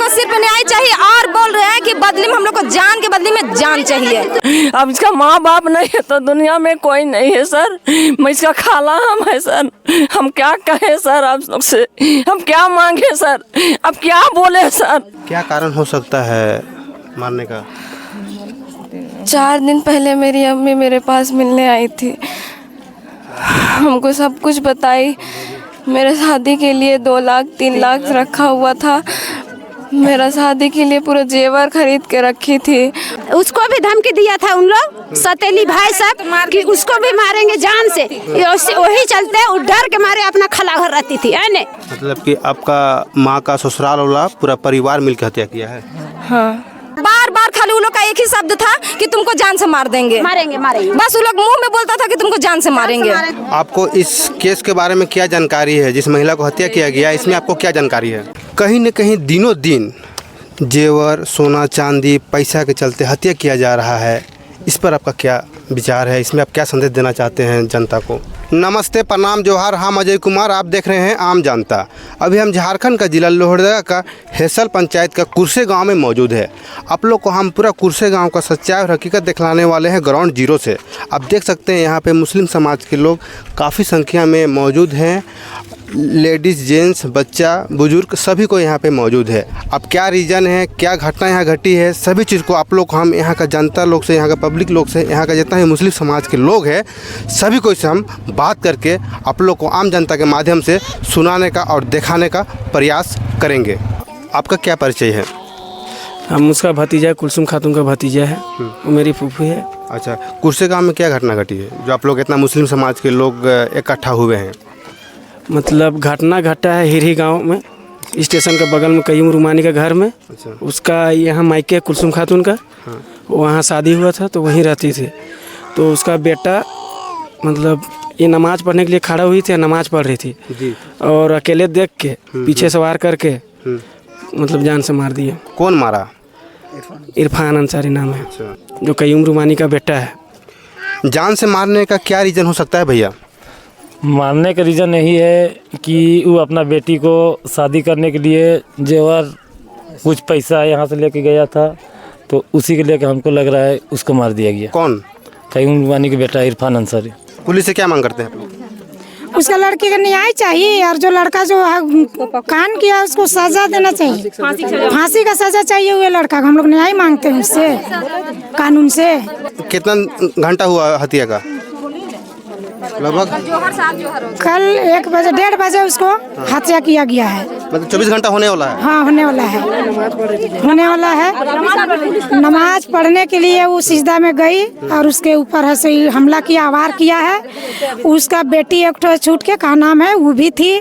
को सिर्फ न्याय चाहिए और बोल रहे हैं कि बदले में हम लोग को जान के बदले में जान चाहिए। अब इसका माँ बाप नहीं है तो दुनिया में कोई नहीं है सर। मैं इसका खाला हम है सर। हम क्या कहें सर आप लोग से, हम क्या मांगे सर, अब क्या बोले सर। क्या कारण हो सकता है मारने का? 4 दिन पहले मेरी अम्मी मेरे पास मिलने आई थी, हमको सब कुछ बताई। मेरे शादी के लिए 2 लाख 3 लाख रखा हुआ था, मेरा शादी के लिए पूरा जेवर खरीद के रखी थी। उसको भी धमकी दिया था उन लोग सतेली भाई साहब कि उसको भी मारेंगे जान से। वही चलते वो डर के मारे अपना खला घर रहती थी है ने। मतलब कि आपका माँ का ससुराल वाला पूरा परिवार मिलकर हत्या किया है? हाँ, बार बार खाली उन लोग का एक ही शब्द था कि तुमको जान से मार देंगे, मारेंगे मारेंगे, बस उन लोग मुंह में बोलता था कि तुमको जान से मारेंगे। आपको इस केस के बारे में क्या जानकारी है? जिस महिला को हत्या किया गया इसमें आपको क्या जानकारी है? कहीं न कहीं दिनों दिन जेवर सोना चांदी पैसा के चलते हत्या किया जा रहा है, इस पर आपका क्या विचार है? इसमें आप क्या संदेश देना चाहते हैं जनता को? नमस्ते, प्रणाम, जोहार। हम अजय कुमार, आप देख रहे हैं आम जनता। अभी हम झारखंड का जिला लोहरदगा का हेसल पंचायत का कुर्से गांव में मौजूद है। आप लोग को हम पूरा कुर्से गांव का सच्चाई और हकीकत दिखलाने वाले हैं ग्राउंड जीरो से। आप देख सकते हैं यहाँ पे मुस्लिम समाज के लोग काफ़ी संख्या में मौजूद हैं। लेडीज़ जेंट्स बच्चा बुजुर्ग सभी को यहाँ पे मौजूद है। अब क्या रीज़न है, क्या घटना यहाँ घटी है, सभी चीज़ को आप लोग हम यहाँ का जनता लोग से, यहाँ का पब्लिक लोग से, यहाँ का जितना भी मुस्लिम समाज के लोग हैं सभी को इससे हम बात करके आप लोग को आम जनता के माध्यम से सुनाने का और दिखाने का प्रयास करेंगे। आपका क्या परिचय है? हम उसका भतीजा है, कुलसुम खातून का भतीजा है, वो मेरी फूफी है। अच्छा, कुर्से गाँव में क्या घटना घटी है जो आप लोग इतना मुस्लिम समाज के लोग इकट्ठा हुए हैं? मतलब घटना घटा है हिरही गांव में, स्टेशन के बगल में कयूम रुमानी का घर में। अच्छा। उसका यहाँ मायके कुलसुम खातून का। हाँ। वहाँ शादी हुआ था तो वहीं रहती थी। तो उसका बेटा मतलब ये नमाज़ पढ़ने के लिए खड़ा हुई थी, नमाज़ पढ़ रही थी जी। और अकेले देख के पीछे सवार करके मतलब जान से मार दिया। कौन मारा? इरफान अंसारी नाम है। अच्छा। जो कयूम रुमानी का बेटा है। जान से मारने का क्या रीज़न हो सकता है भैया? मारने का रीज़न यही है कि वो अपना बेटी को शादी करने के लिए जेवर कुछ पैसा यहाँ से लेके गया था, तो उसी के लेके हमको लग रहा है उसको मार दिया गया। कौन? कयूम रुमानी के बेटा इरफान अंसारी। पुलिस से क्या मांग करते हैं? उसका लड़की का न्याय चाहिए और जो लड़का जो कान किया उसको सजा देना चाहिए, फांसी का सजा चाहिए हुए लड़का को। हम लोग न्याय मांगते हैं उससे, कानून से। कितना घंटा हुआ हत्या का? लगभग कल 1 बजे 1:30 बजे उसको हत्या किया गया है। मतलब 24 घंटा होने वाला है? हाँ, होने वाला है, होने वाला है। नमाज पढ़ने के लिए वो सिजदा में गई और उसके ऊपर ऐसे ही हमला किया, वार किया है। उसका बेटी एक ठो छूट के का नाम है, वो भी थी,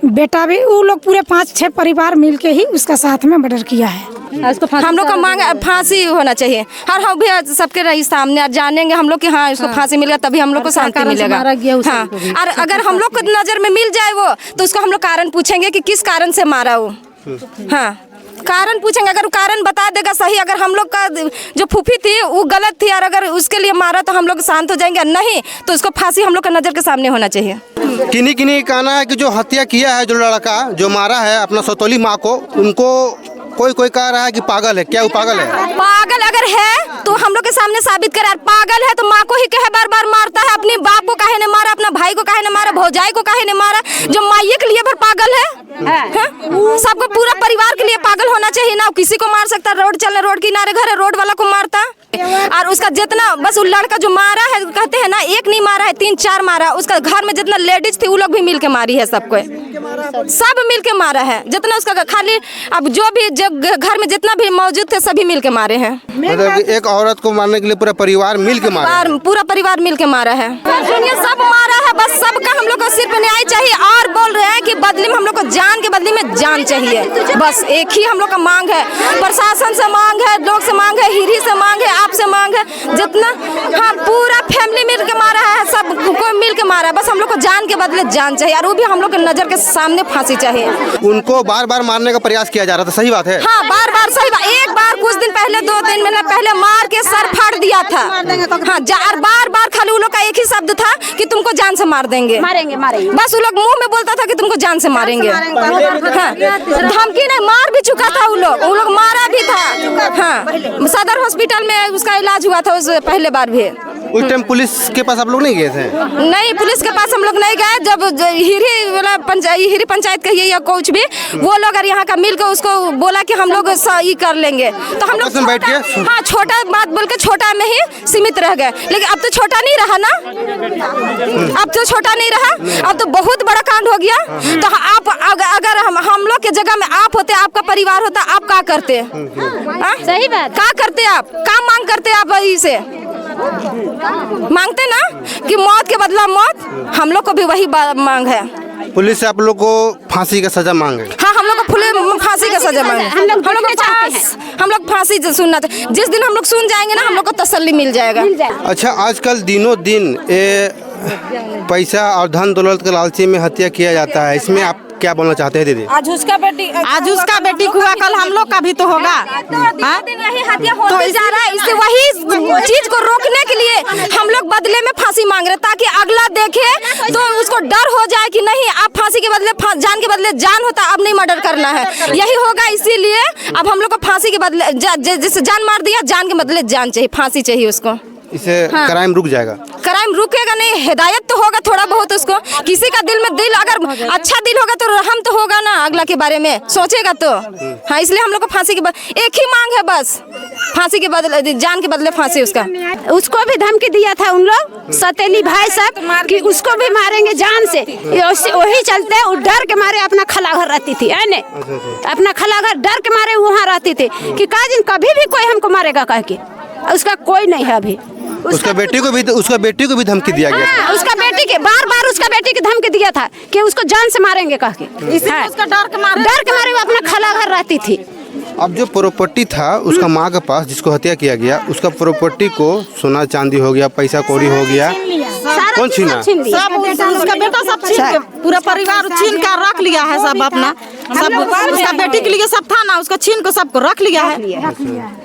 बेटा भी। वो लोग पूरे 5-6 परिवार मिल के ही उसका साथ में मर्डर किया है। हम लोग का मांग फांसी होना चाहिए। और हम भी सबके रही सामने जानेंगे हम लोग कि हाँ इसको फांसी मिलेगा तभी हम लोग को शांति मिलेगा। हाँ, और अगर हम लोग को नजर में मिल जाए वो तो उसको हम लोग कारण पूछेंगे कि किस कारण से मारा वो। हाँ, कारण पूछेंगे। अगर वो कारण बता देगा सही, अगर हम लोग का जो फूफी थी वो गलत थी और अगर उसके लिए मारा तो हम लोग शांत हो जाएंगे, नहीं तो उसको फांसी हम लोग का नजर के सामने होना चाहिए। किन्हीं कहना है कि जो हत्या किया है, जो लड़का जो मारा है अपना सौतोली माँ को, उनको कोई कह रहा है कि पागल है। क्या वो पागल है? पागल अगर है तो हम लोग के सामने साबित करे। पागल है तो माँ को ही कहे बार बार मारता है, अपने बाप को काहे ने मारा, अपना भाई को काहे ने मारा, भौजाई को काहे ने मारा। जो माइये के लिए भर पागल है, सबको पूरा परिवार के लिए पागल होना चाहिए ना। किसी को मार सकता, रोड चलने रोड किनारे घर है, रोड वाला को मारता। और उसका जितना बस वो लड़का जो मारा है, कहते हैं ना एक नहीं मारा है 3-4 मारा। उसका घर में जितना लेडीज थी वो लोग भी मिल के मारी है, सबको सब मिल के मारा है। जितना उसका खाली अब जो भी घर में जितना भी मौजूद थे सभी मिल के मारे हैं। मतलब एक औरत को मारने के लिए पूरा परिवार मिल के मारा है? पूरा परिवार मिल के मारा है। सुनिए, सब मारा है, बस सबका हम लोग को सिर्फ न्याय चाहिए और बोल रहे हैं कि बदले में हम लोग को जान के बदले में जान चाहिए। बस एक ही हम लोग का मांग है, प्रशासन से मांग है, लोग से मांग है, हिरी से मांग है, आपसे मांग है। जितना हाँ पूरा फैमिली मिल के मारा है, सब को मिल के मारा है। बस हम लोग को जान के बदले जान चाहिए और वो भी हम लोग के नजर के सामने फांसी चाहिए। उनको बार बार मारने का प्रयास किया जा रहा था, सही बात है? हाँ, बार बार सही बात। एक बार कुछ दिन पहले 2 दिन महीना पहले मार के सर फाड़ दिया था। हाँ, बार बार खाली वो लोग का एक ही शब्द था कि तुमको जान से मार देंगे, मारेंगे मारेंगे। बस वो लोग मुंह में बोलता था कि तुमको जान से मारेंगे। हाँ, धमकी नहीं, मार भी चुका था वो लोग मारा भी था। हाँ, सदर हॉस्पिटल में उसका इलाज हुआ था उस पहले बार भी। उस टाइम पुलिस के पास आप लोग नहीं गए थे? नहीं, पुलिस के पास हम लोग नहीं गए। जब हिरी पंचायत कहिए या कुछ भी, वो लोग अगर यहाँ का मिल के उसको बोला कि हम लोग ये कर लेंगे, तो हम लोग बैठ गए। हाँ, छोटा बात बोल के छोटा में ही सीमित रह गए। लेकिन अब तो छोटा नहीं रहा ना, अब तो छोटा नहीं रहा, अब तो बहुत बड़ा कांड हो गया। तो आप अगर हम लोग के जगह में आप होते, आपका परिवार होता, आप क्या करते? सही बात। क्या करते आप? क्या मांग करते आप? इसे मांगते ना कि मौत के बदला मौत। हम लोग को भी वही मांग है। पुलिस से आप लोग को फांसी का सजा मांगे? हाँ, हम लोग को फांसी का सजा मांगे। हम लोग फांसी सुनना था। जिस दिन हम लोग सुन जाएंगे ना, हम लोग को तसल्ली मिल जाएगा। अच्छा, आजकल दिनों दिन पैसा और धन दौलत के लालची में हत्या किया जाता है, इसमें आप क्या बोलना चाहते हैं दीदी? आज उसका बेटी हुआ, कल हम लोग का भी तो होगा। हत्या होते जा रहा है। इससे वही चीज को रोकने के लिए हम लोग बदले में फांसी मांग रहे, ताकि अगला देखे तो उसको डर हो जाए कि नहीं, अब फांसी के बदले जान के बदले जान होता, अब नहीं मर्डर करना है, यही होगा। इसीलिए अब हम लोग को फांसी के बदले जैसे जान मार दिया, जान के बदले जान चाहिए, फांसी चाहिए उसको। इससे क्राइम रुक जाएगा? क्राइम रुकेगा नहीं, हिदायत तो होगा थोड़ा बहुत उसको। किसी का दिल में दिल अगर अच्छा दिल होगा तो रहम तो होगा ना, अगला के बारे में सोचेगा तो। हाँ, इसलिए हम लोग को फांसी के एक ही मांग है बस, फांसी के बदले जान के बदले फांसी। उसको भी धमकी दिया था उन लोग सतेली भाई सब कि उसको भी मारेंगे जान से। वही चलते वो डर के मारे अपना खला घर रहती थी, है ने, अपना खला घर डर के मारे वहाँ रहती थी कि कभी भी कोई हमको मारेगा कह के। उसका कोई नहीं है अभी। उसका बेटी को भी धमकी दिया गया था। उसका बेटी के बार उसका बेटी की धमकी दिया था कि उसको जान से मारेंगे कह के। उसका डर के मारे वो अपना खला घर रहती थी। अब जो प्रॉपर्टी था उसका माँ के पास, जिसको हत्या किया गया, उसका प्रॉपर्टी को सोना चांदी हो गया, पैसा कौड़ी हो गया, कौन छीना? सब उसका बेटा सब छीन के, पूरा परिवार छीन कर रख लिया है सब अपना। सब उसका बेटी के लिए सब था ना, उसका छीन को सबको रख लिया है।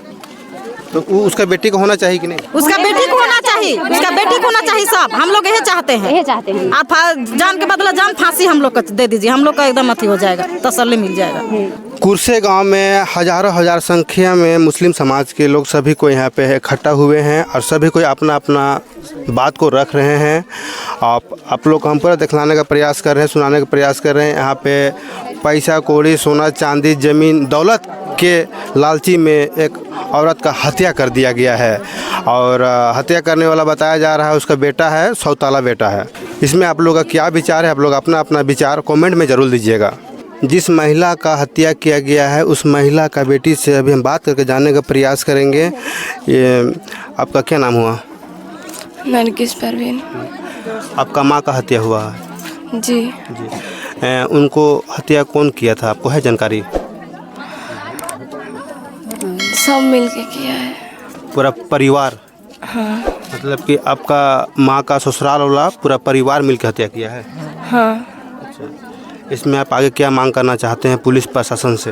तो उसका बेटी को होना चाहिए कि नहीं? उसका बेटी को होना चाहिए, उसका बेटी को होना चाहिए। सब हम लोग यही चाहते हैं। आप जान के बदला जान, फांसी हम लोग को दे दीजिए, हम लोग का एकदम अथी हो जाएगा, तसल्ली मिल जाएगा। कुरसे गांव में हजार संख्या में मुस्लिम समाज के लोग सभी को यहाँ पे इकट्ठा हुए हैं और सभी कोई अपना अपना बात को रख रहे हैं। आप लोग को हम पूरा दिखलाने का प्रयास कर रहे हैं, सुनाने का प्रयास कर रहे हैं। यहाँ पे पैसा कौड़ी, सोना चांदी, ज़मीन दौलत के लालची में एक औरत का हत्या कर दिया गया है और हत्या करने वाला बताया जा रहा है उसका बेटा है, सौताला बेटा है। इसमें आप लोग का क्या विचार है? आप लोग अपना अपना विचार कमेंट में ज़रूर दीजिएगा। जिस महिला का हत्या किया गया है उस महिला का बेटी से अभी हम बात करके जानने का प्रयास करेंगे। ये आपका क्या नाम हुआ? नरगिस परवीन। आपका माँ का हत्या हुआ है? जी। उनको हत्या कौन किया था, आपको है जानकारी? सब मिलके किया है, पूरा परिवार? हाँ। मतलब कि आपका माँ का ससुराल वाला पूरा परिवार मिलकर हत्या किया है? हाँ। अच्छा, इसमें आप आगे क्या मांग करना चाहते हैं पुलिस प्रशासन से?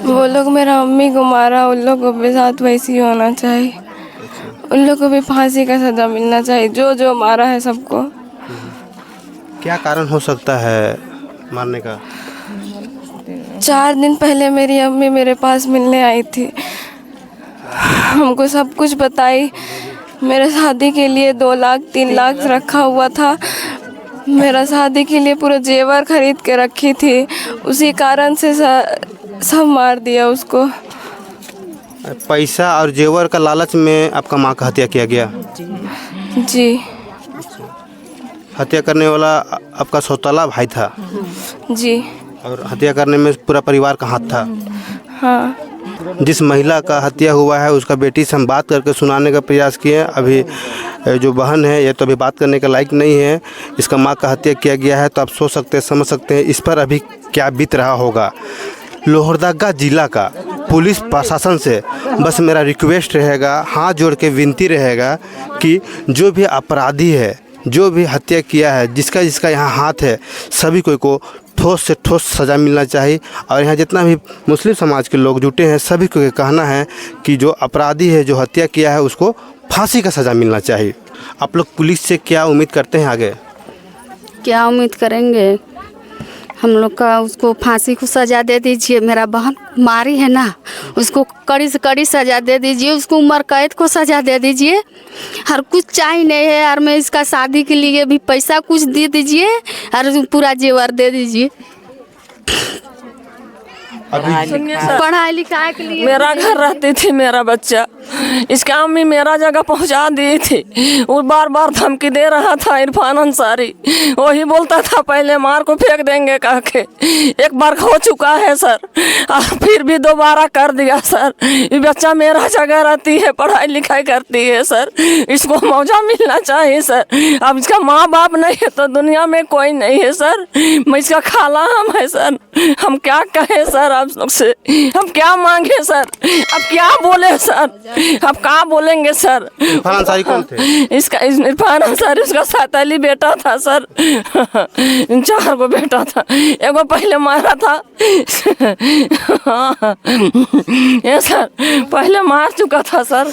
वो लोग मेरा अम्मी को मारा, उन लोगों के साथ वैसे ही होना चाहिए। उन लोग को भी फांसी का सजा मिलना चाहिए, जो मारा है सबको। क्या कारण हो सकता है मारने का? 4 दिन पहले मेरी अम्मी मेरे पास मिलने आई थी, हमको सब कुछ बताई। मेरे शादी के लिए 2 लाख 3 लाख रखा हुआ था, मेरा शादी के लिए पूरा जेवर खरीद के रखी थी, उसी कारण से सब मार दिया उसको। पैसा और जेवर का लालच में आपका माँ का हत्या किया गया? जी। हत्या करने वाला आपका सौताला भाई था? जी। और हत्या करने में पूरा परिवार का हाथ था? हाँ। जिस महिला का हत्या हुआ है उसका बेटी से हम बात करके सुनाने का प्रयास किए। अभी जो बहन है ये तो अभी बात करने का लायक नहीं है। इसका माँ का हत्या किया गया है तो आप सोच सकते हैं, समझ सकते हैं इस पर अभी क्या बीत रहा होगा। लोहरदगा जिला का पुलिस प्रशासन से बस मेरा रिक्वेस्ट रहेगा, हाथ जोड़ के विनती रहेगा कि जो भी अपराधी है, जो भी हत्या किया है, जिसका यहाँ हाथ है, सभी कोई को ठोस से ठोस सज़ा मिलना चाहिए। और यहाँ जितना भी मुस्लिम समाज के लोग जुटे हैं सभी को ये कहना है कि जो अपराधी है, जो हत्या किया है, उसको फांसी का सज़ा मिलना चाहिए। आप लोग पुलिस से क्या उम्मीद करते हैं आगे? क्या उम्मीद करेंगे हम लोग का, उसको फांसी को सज़ा दे दीजिए। मेरा बहन मारी है ना, उसको कड़ी से कड़ी सज़ा दे दीजिए, उसको उम्र कैद को सज़ा दे दीजिए। हर कुछ चाहिए नहीं है और मैं इसका शादी के लिए भी पैसा कुछ दे दीजिए और पूरा जेवर दे दीजिए। पढ़ाई लिखाई के लिए मेरा घर रहती थी, मेरा बच्चा, इसका अम्मी मेरा जगह पहुंचा दी थी। वो बार बार धमकी दे रहा था इरफान अंसारी, वही बोलता था पहले मार को फेंक देंगे कह के। एक बार हो चुका है सर, और फिर भी दोबारा कर दिया सर। ये बच्चा मेरा जगह रहती है, पढ़ाई लिखाई करती है सर, इसको मौजा मिलना चाहिए सर। अब इसका माँ बाप नहीं है तो दुनिया में कोई नहीं है सर। मैं इसका खाला हम है सर, हम क्या कहें सर आप लोग से, हम क्या मांगे सर, अब क्या बोले सर, अब क्या बोलेंगे सर। इरफान अंसारी कौन थे? इसका इरफान अंसारी उसका 7 बेटा था सर, 4 गो बेटा था, एगो पहले मारा था। ये सर पहले मार चुका था सर,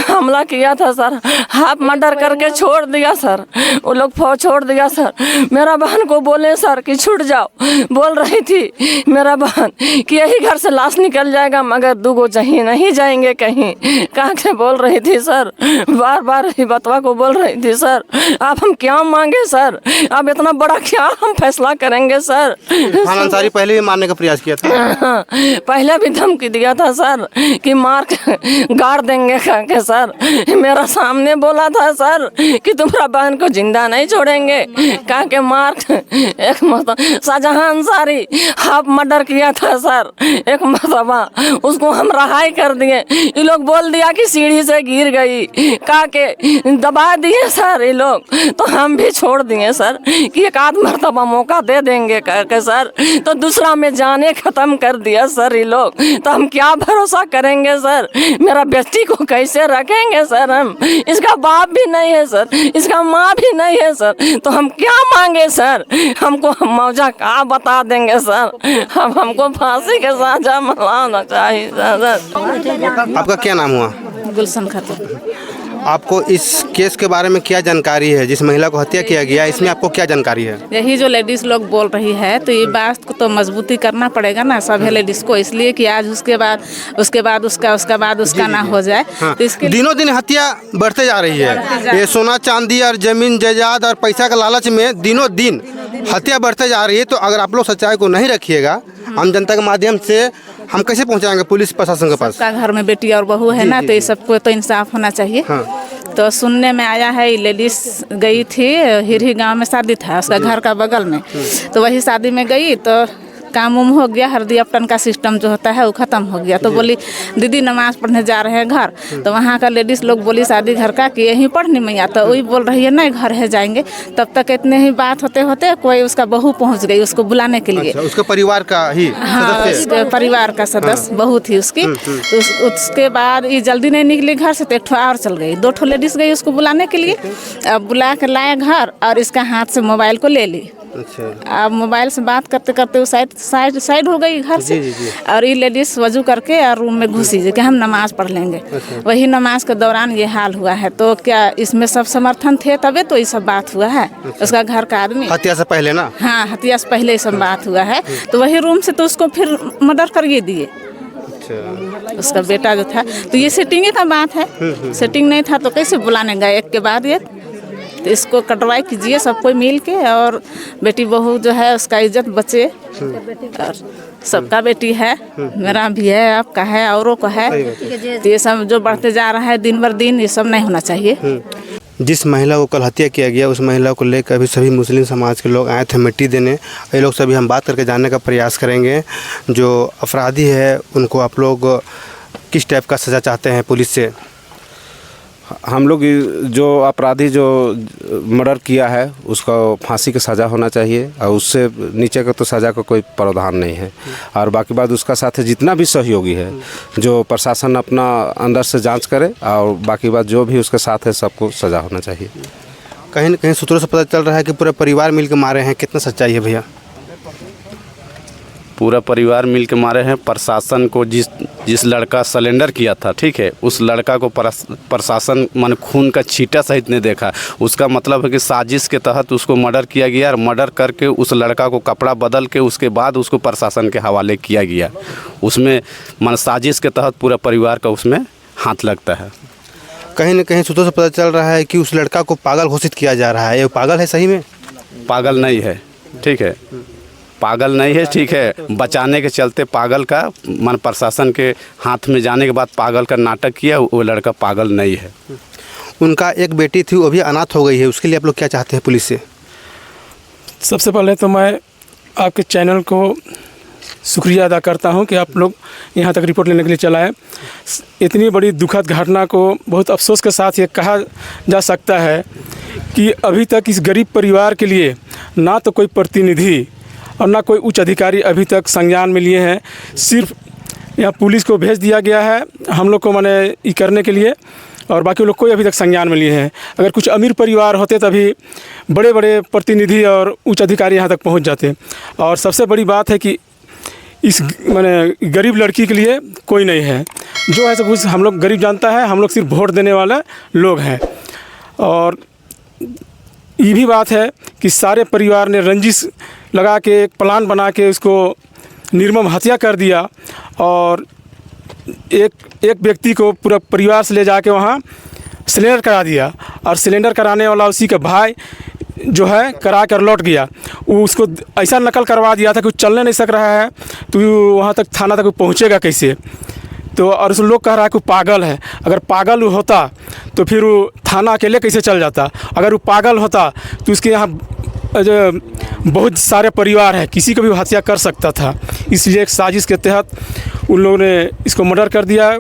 हमला किया था सर, हाफ मर्डर करके छोड़ दिया सर, वो लोग फौज छोड़ दिया सर। मेरा बहन को बोले सर कि छूट जाओ, बोल रही थी मेरा बहन कि यही घर से लाश निकल जाएगा मगर 2 गो चाहिए, नहीं जाएंगे कहीं, कहाँ से बोल रही थी सर, बार बार ही बतवा को बोल रही थी सर। अब हम क्या मांगे सर, अब इतना बड़ा क्या हम फैसला करेंगे सर। इरफान अंसारी पहले भी मारने का प्रयास किया था, पहले भी धमकी दिया था सर कि मार के गाड़ देंगे कह के सर। मेरा सामने बोला था सर कि तुम्हारा बहन को जिंदा नहीं छोड़ेंगे कह के मार। एक शाहजहां अंसारी हाफ मर्डर किया था सर, एक मरतबा उसको हम रहाई कर दिए। ये लोग बोल दिया कि सीढ़ी से गिर गई कह के दबा दिए सर ये लोग, तो हम भी छोड़ दिए सर कि एक आध मरतबा मौका दे देंगे कह के सर, तो दूसरा में जाने ख़त्म कर दिया सर ये लोग। तो हम क्या भरोसा करेंगे सर, मेरा बेटी को कैसे रखेंगे सर, हम इसका बाप भी नहीं है सर, इसका माँ भी नहीं है सर, तो हम क्या मांगे सर, हमको मौजा क्या बता देंगे सर, हमको फांसी के सजा मिलना चाहिए सर। आपका क्या नाम हुआ? गुलशन खातून। आपको इस केस के बारे में क्या जानकारी है, जिस महिला को हत्या किया गया, इसमें आपको क्या जानकारी है? यही जो लेडीज लोग बोल रही है तो ये बात को तो मजबूती करना पड़ेगा ना सभी लेडीज को, इसलिए कि आज उसके बाद उसका ना हो जाए। हाँ। तो इसके दिनों दिन हत्या बढ़ते जा रही है, ये सोना चांदी और जमीन जायदाद और पैसा का लालच में दिनों दिन हत्या बढ़ते जा रही है। तो अगर आप लोग सच्चाई को नहीं रखिएगा आम जनता के माध्यम से, हम कैसे पहुंचाएंगे पुलिस प्रशासन के पास? घर में बेटी और बहू है ना, तो ये सबको तो इंसाफ होना चाहिए। हाँ। तो सुनने में आया है लेडीज गई थी, हिरही गांव में शादी था उसका घर का बगल में, तो वही शादी में गई तो काम उम हो गया, हल्दी अपटन का सिस्टम जो होता है वो ख़त्म हो गया। तो बोली दीदी नमाज पढ़ने जा रहे हैं घर, तो वहाँ का लेडीज़ लोग बोली शादी घर का कि यहीं पढ़नी मैया, तो वही बोल रही है नहीं घर है जाएंगे। तब तक इतने ही बात होते होते कोई उसका बहू पहुँच गई उसको बुलाने के लिए। अच्छा, उसके परिवार का ही हाँ, उसके परिवार का सदस्य बहू थी उसकी। तो उसके बाद ये जल्दी नहीं निकली घर से, तो एक ठो और चल गई, 2 ठो लेडीज़ गई उसको बुलाने के लिए। अब बुला कर लाए घर और इसका हाथ से मोबाइल को ले ली। अच्छा। अब मोबाइल से बात करते करते वो साइड हो गई घर से। जी। और ये लेडीज वजू करके और रूम में घुसी कि हम नमाज पढ़ लेंगे। वही नमाज के दौरान ये हाल हुआ है। तो क्या इसमें सब समर्थन थे तबे तो ये सब बात हुआ है। उसका घर का आदमी हत्या से पहले ना, हाँ हत्या से पहले ये सब बात हुआ है। तो वही रूम से तो उसको फिर मर्डर करिए दिए। उसका बेटा जो था, तो ये सेटिंग का बात है, सेटिंग नहीं था तो कैसे बुलाने गए एक के बाद एक। तो इसको कटवाई कीजिए सब कोई मिल के, और बेटी बहू जो है उसका इज्जत बचे। और सबका बेटी है, मेरा भी है, आपका है, औरों का है। तो ये सब जो बढ़ते जा रहा है दिन भर दिन, ये सब नहीं होना चाहिए। जिस महिला को कल हत्या किया गया उस महिला को लेकर अभी सभी मुस्लिम समाज के लोग आए थे मिट्टी देने। ये लोग सभी हम बात करके जानने का प्रयास करेंगे जो अपराधी है उनको आप लोग किस टाइप का सज़ा चाहते हैं पुलिस से। हम लोग जो अपराधी जो मर्डर किया है उसका फांसी की सज़ा होना चाहिए, और उससे नीचे का तो सज़ा का कोई प्रावधान नहीं है। और बाकी बात उसका साथ जितना भी सहयोगी है जो प्रशासन अपना अंदर से जांच करे, और बाकी बात जो भी उसके साथ है सबको सज़ा होना चाहिए। कहीं न कहीं सूत्रों से पता चल रहा है कि पूरे परिवार मिलकर मारे हैं, कितना सच्चाई है भैया? पूरा परिवार मिल के मारे हैं। प्रशासन को जिस लड़का सरेंडर किया था, ठीक है, उस लड़का को प्रशासन मन खून का छींटा सहित नहीं देखा। उसका मतलब है कि साजिश के तहत उसको मर्डर किया गया और मर्डर करके उस लड़का को कपड़ा बदल के उसके बाद उसको प्रशासन के हवाले किया गया। उसमें मन साजिश के तहत पूरा परिवार का उसमें हाथ लगता है। कहीं न कहीं सूत्रों से पता चल रहा है कि उस लड़का को पागल घोषित किया जा रहा है। ये पागल है सही में? पागल नहीं है, ठीक है, पागल नहीं है, ठीक है। बचाने के चलते पागल का मन प्रशासन के हाथ में जाने के बाद पागल का नाटक किया। वो लड़का पागल नहीं है। उनका एक बेटी थी, वो भी अनाथ हो गई है। उसके लिए आप लोग क्या चाहते हैं पुलिस से? सबसे पहले तो मैं आपके चैनल को शुक्रिया अदा करता हूं कि आप लोग यहां तक रिपोर्ट लेने के लिए चलाए। इतनी बड़ी दुखद घटना को बहुत अफसोस के साथ ये कहा जा सकता है कि अभी तक इस गरीब परिवार के लिए ना तो कोई प्रतिनिधि और ना कोई उच्च अधिकारी अभी तक संज्ञान में लिए हैं। सिर्फ यहाँ पुलिस को भेज दिया गया है हम लोग को माने ये करने के लिए, और बाकी लोग कोई अभी तक संज्ञान में लिए हैं। अगर कुछ अमीर परिवार होते तभी बड़े बड़े प्रतिनिधि और उच्च अधिकारी यहाँ तक पहुँच जाते। और सबसे बड़ी बात है कि इस माने गरीब लड़की के लिए कोई नहीं है। जो है सब कुछ हम लोग गरीब जानता है, हम लोग सिर्फ वोट देने वाले लोग हैं। और ये भी बात है कि सारे परिवार ने रंजिश लगा के एक प्लान बना के उसको निर्मम हत्या कर दिया और एक व्यक्ति को पूरा परिवार से ले जाके वहाँ सिलेंडर करा दिया। और सिलेंडर कराने वाला उसी का भाई जो है करा कर लौट गया। वो उसको ऐसा नकल करवा दिया था कि वो चलने नहीं सक रहा है, तो वहाँ तक थाना तक पहुँचेगा कैसे? तो और उस लोग कह रहा है कि पागल है। अगर पागल होता तो फिर वो थाना अकेले कैसे चल जाता? अगर वो पागल होता तो उसके यहाँ बहुत सारे परिवार हैं, किसी को भी हत्या कर सकता था। इसलिए एक साजिश के तहत उन लोगों ने इसको मर्डर कर दिया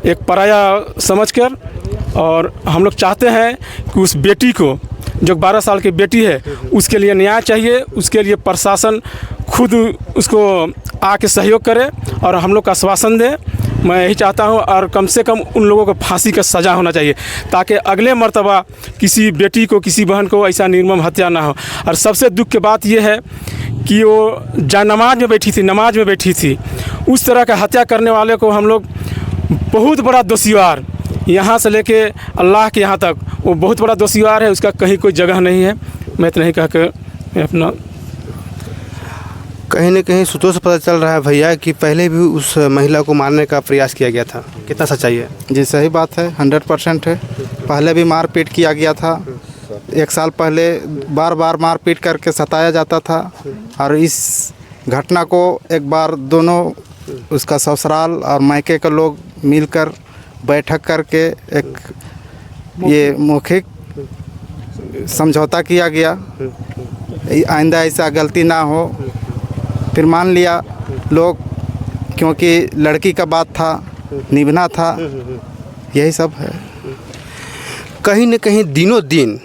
एक पराया समझकर। और हम लोग चाहते हैं कि उस बेटी को, जो 12 साल की बेटी है, उसके लिए न्याय चाहिए। उसके लिए प्रशासन खुद उसको आके सहयोग करे और हम लोग का आश्वासन दे। मैं यही चाहता हूं। और कम से कम उन लोगों को फांसी का सज़ा होना चाहिए ताकि अगले मर्तबा किसी बेटी को, किसी बहन को ऐसा निर्मम हत्या ना हो। और सबसे दुख की बात यह है कि वो नमाज में बैठी थी, उस तरह का हत्या करने वाले को हम लोग बहुत बड़ा दोषीवार, यहाँ से लेके अल्लाह के यहाँ तक वो बहुत बड़ा दोषीवार है। उसका कहीं कोई जगह नहीं है। मैं इतना ही कह के अपना कहीं न कहीं सूत्रों से पता चल रहा है भैया कि पहले भी उस महिला को मारने का प्रयास किया गया था। कितना सच्चाई है? जी सही बात है, 100% है। पहले भी मारपीट किया गया था। 1 साल पहले बार बार मारपीट करके सताया जाता था। और इस घटना को एक बार दोनों उसका ससुराल और मायके के लोग मिलकर बैठक करके एक ये मौखिक समझौता किया गया, आइंदा ऐसा गलती ना हो। फिर मान लिया लोग, क्योंकि लड़की का बात था, निभना था, यही सब है। कहीं न कहीं दिनों दिन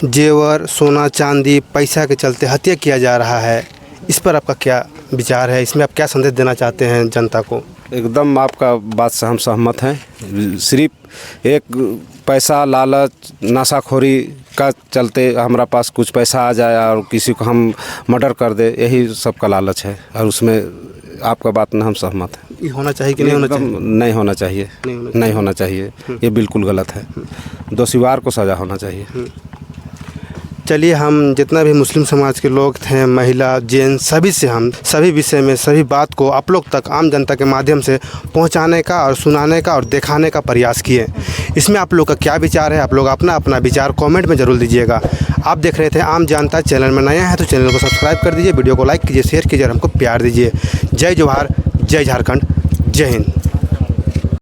जेवर, सोना, चांदी, पैसा के चलते हत्या किया जा रहा है। इस पर आपका क्या विचार है? इसमें आप क्या संदेश देना चाहते हैं जनता को? एकदम आपका बात से हम सहमत हैं। सिर्फ एक पैसा, लालच, नशाखोरी का चलते हमारा पास कुछ पैसा आ जाए और किसी को हम मर्डर कर दे, यही सबका लालच है। और उसमें आपका बात में हम सहमत हैं। ये होना चाहिए कि नहीं होना चाहिए? नहीं होना चाहिए, नहीं होना चाहिए। ये बिल्कुल गलत है। दोषीवार को सज़ा होना चाहिए। चलिए, हम जितना भी मुस्लिम समाज के लोग थे, महिला, जेंट्स, सभी से हम सभी विषय में, सभी बात को आप लोग तक आम जनता के माध्यम से पहुंचाने का और सुनाने का और दिखाने का प्रयास किए। इसमें आप लोग का क्या विचार है? आप लोग अपना विचार कमेंट में ज़रूर दीजिएगा। आप देख रहे थे आम जनता। चैनल में नया है तो चैनल को सब्सक्राइब कर दीजिए, वीडियो को लाइक कीजिए, शेयर कीजिए और हमको प्यार दीजिए। जय जोहार, जय झारखंड, जय हिंद।